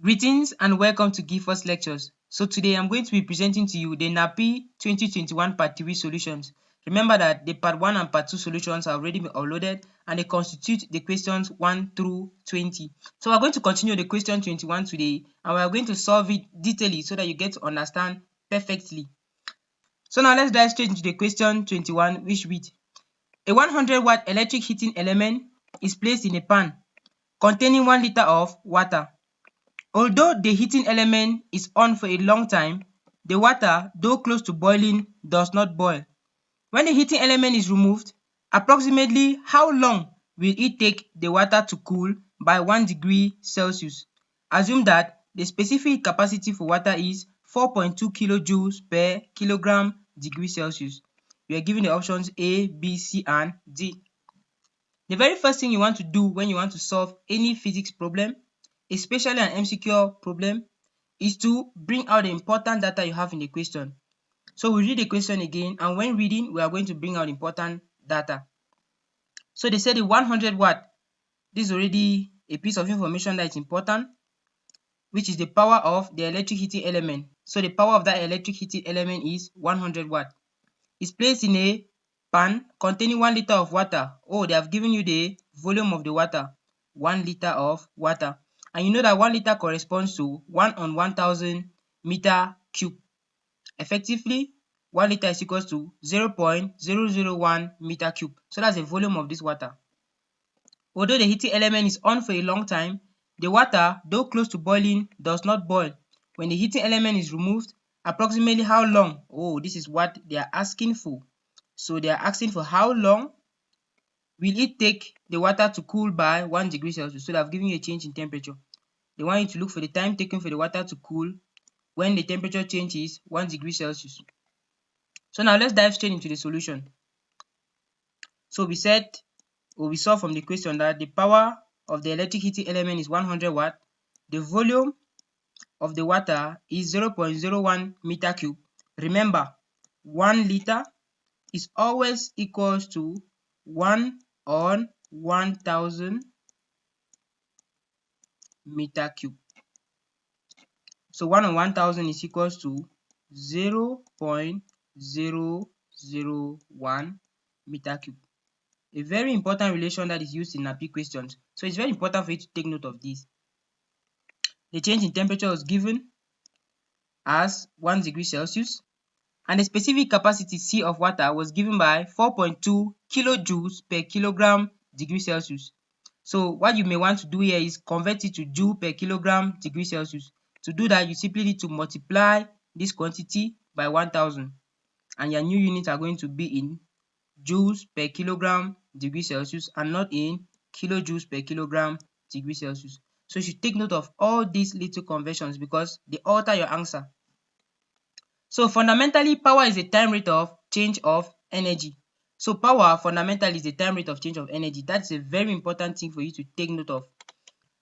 Greetings and welcome to GILFORD'S lectures. So today I'm going to be presenting to you the NAHPI 2021 Part 3 solutions. Remember that the Part 1 and Part 2 solutions have already been uploaded and they constitute the questions 1 through 20. So we're going to continue the question 21 today and we're going to solve it detailedly so that you get to understand perfectly. So now let's dive straight into the question 21, which reads: a 100-watt electric heating element is placed in a pan containing 1 liter of water. Although the heating element is on for a long time, the water, though close to boiling, does not boil. When the heating element is removed, approximately how long will it take the water to cool by 1 degree Celsius? Assume that the specific capacity for water is 4.2 kilojoules per kilogram degree Celsius. We are given the options A, B, C, and D. The very first thing you want to do when you want to solve any physics problem, especially an MCQ problem, is to bring out the important data you have in the question. So we read the question again, and when reading, we are going to bring out important data. So they said the 100 watt, this is already a piece of information that is important, which is the power of the electric heating element. So the power of that electric heating element is 100 watt. It's placed in a pan containing 1 liter of water. Oh, they have given you the volume of the water, 1 liter of water. And you know that 1 liter corresponds to 1 on 1000 meter cube. Effectively, 1 liter is equals to 0.001 meter cube. So that's the volume of this water. Although the heating element is on for a long time, the water, though close to boiling, does not boil. When the heating element is removed, approximately how long? Oh, this is what they are asking for. So they are asking for how long will it take the water to cool by 1 degree Celsius. So they have given you a change in temperature. They want you to look for the time taken for the water to cool when the temperature changes 1 degree Celsius. So now let's dive straight into the solution. So we said, or we saw from the question, that the power of the electric heating element is 100 watt. The volume of the water is 0.01 meter cube. Remember, 1 liter is always equals to 1 on 1000 meter cube. So 1 on 1000 is equals to 0.001 meter cube. A very important relation that is used in NAHPI questions. So it's very important for you to take note of this. The change in temperature was given as 1 degree Celsius, and the specific capacity C of water was given by 4.2 kilojoules per kilogram degree Celsius. So what you may want to do here is convert it to joule per kilogram degree Celsius. To do that, you simply need to multiply this quantity by 1000, and your new units are going to be in joules per kilogram degree Celsius and not in kilojoules per kilogram degree Celsius. So you should take note of all these little conversions because they alter your answer. So fundamentally, power is the time rate of change of energy. So power fundamentally is the time rate of change of energy. That's a very important thing for you to take note of.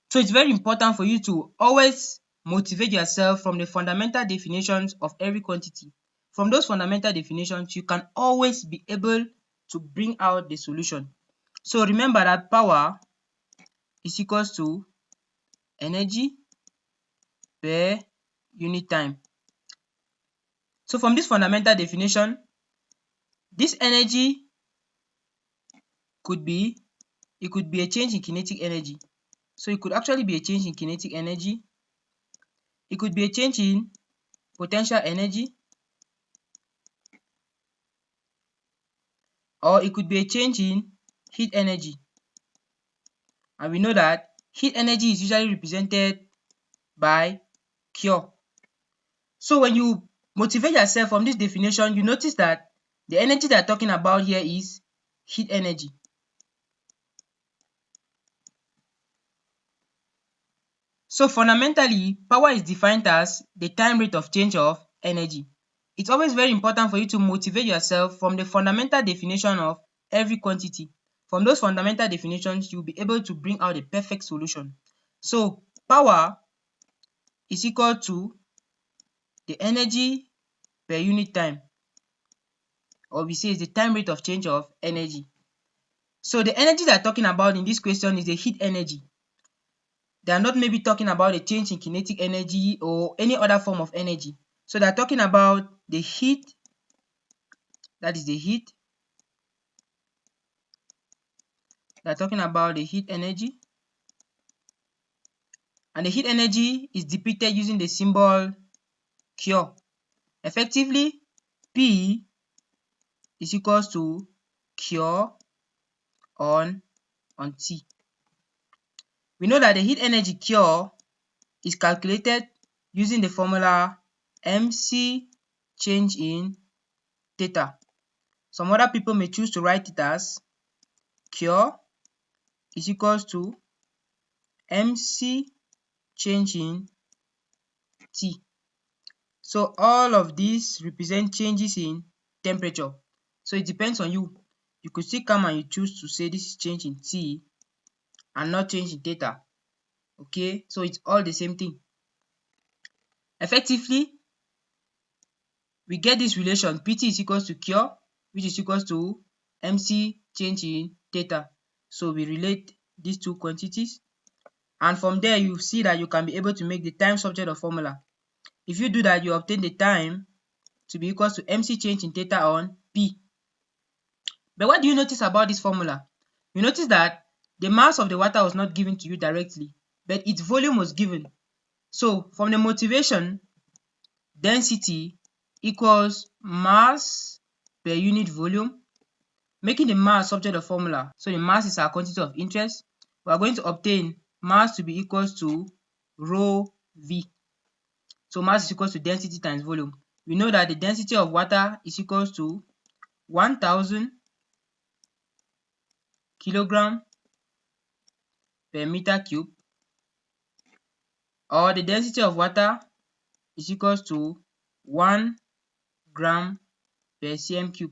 So it's very important for you to always motivate yourself from the fundamental definitions of every quantity. From those fundamental definitions, you can always be able to bring out the solution. So remember that power is equals to energy per unit time. So from this fundamental definition, this energy could be a change in kinetic energy. So it could actually be a change in kinetic energy. It could be a change in potential energy, or it could be a change in heat energy. And we know that heat energy is usually represented by Q. So when you motivate yourself from this definition, you notice that the energy they're talking about here is heat energy. So fundamentally, power is defined as the time rate of change of energy. It's always very important for you to motivate yourself from the fundamental definition of every quantity. From those fundamental definitions, you'll be able to bring out a perfect solution. So power is equal to the energy per unit time, or we say is the time rate of change of energy. So the energy they're talking about in this question is the heat energy. They are not maybe talking about a change in kinetic energy or any other form of energy. So they are talking about the heat, that is the heat. They are talking about the heat energy. And the heat energy is depicted using the symbol Q. Effectively, P is equals to Q on T. We know that the heat energy Q is calculated using the formula MC change in theta. Some other people may choose to write it as Q is equals to MC change in T. So all of these represent changes in temperature. So it depends on you. You could still come and you choose to say this is change in T and not change in theta. Okay, so it's all the same thing. Effectively, we get this relation PT is equals to Q, which is equals to MC change in theta. So we relate these two quantities, and from there you see that you can be able to make the time subject of formula. If you do that, you obtain the time to be equals to MC change in theta on P. But what do you notice about this formula? You notice that the mass of the water was not given to you directly, but its volume was given. So from the motivation, density equals mass per unit volume, making the mass subject of formula. So the mass is our quantity of interest. We are going to obtain mass to be equals to rho V. So mass is equals to density times volume. We know that the density of water is equals to 1000 kilogram per meter cube, or the density of water is equals to 1 gram per cm cube.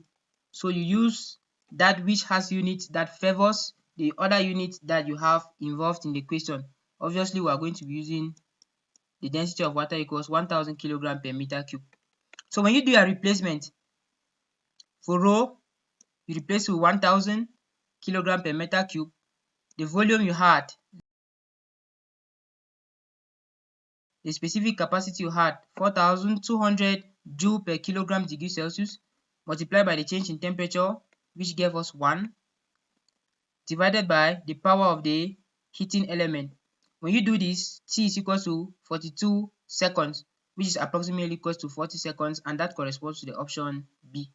So you use that which has units that favors the other units that you have involved in the question. Obviously, we are going to be using the density of water equals 1000 kilogram per meter cube. So when you do a replacement for rho, you replace with 1000 kilogram per meter cube. The volume you had, the specific capacity you had, 4200 joule per kilogram degree Celsius, multiplied by the change in temperature, which gave us 1, divided by the power of the heating element. When you do this, T is equal to 42 seconds, which is approximately equal to 40 seconds, and that corresponds to the option B.